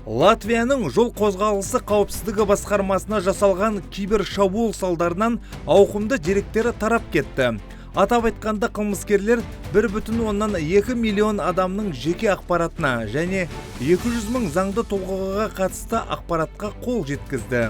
Латвияның жол қозғалысы қауіпсіздігі басқармасына жасалған кибер шабуыл салдарынан ауқымды деректері тарап кетті. Атап айтқанда қылмыскерлер 1,2 миллион адамның жеке ақпаратына және 200 мың заңды тұлғаға қатысты ақпаратқа қол жеткізді.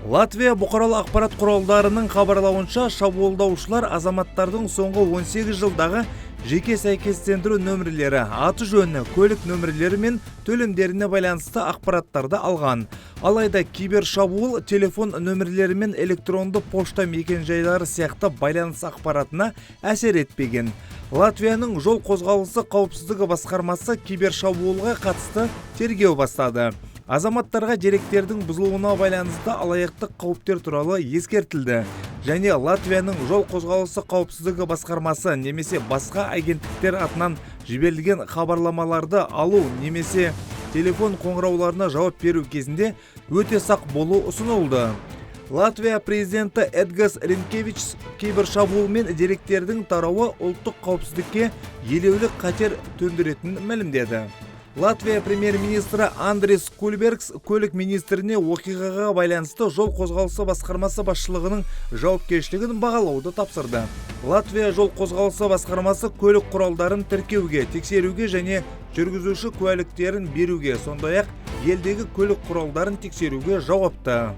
Латвия бұқаралық ақпарат құралдарының хабарлауынша, шабуылдаушылар азаматтардың соңғы 18 жылдағы жеке сәйкестендіру нөмірлері, аты жөні, көлік нөмірлері мен төлемдеріне байланысты ақпараттарды алған. Алайда кибер шабуыл телефон нөмірлері мен электронды пошта мекенжайлары сияқты байланыс ақпаратына әсер етпеген. Латвияның жол қозғалысы қауіпсіздігі басқармасы кибер шабуылға қатысты тергеу бастады. Азаматтарға деректердің бұзылуына байланысты алаяқтық қауіптер туралы ескертілді. Және Латвияның жол қозғалысы қауіпсіздігі басқармасы немесе басқа агенттіктер атынан жіберілген хабарламаларды алу немесе телефон қоңырауларына жауап беру кезінде өте сақ болу ұсынылды. Латвия президенті Эдгас Ринкевич кибер шабуыл мен деректердің тарауы ұлттық қауіпсіздікке елеулі қатер төндіретінін мәлімдеді. Латвия премьер-министрі Андрис Кульбергс көлік министріне оқиғаға байланысты жол қозғалысы басқармасы басшылығының жауапкершілігін бағалауды тапсырды. Латвия жол қозғалысы басқармасы көлік құралдарын тіркеуге, тексеруге және жүргізуші куәліктерін беруге, сондай-ақ елдегі көлік құралдарын тексеруге жауапты.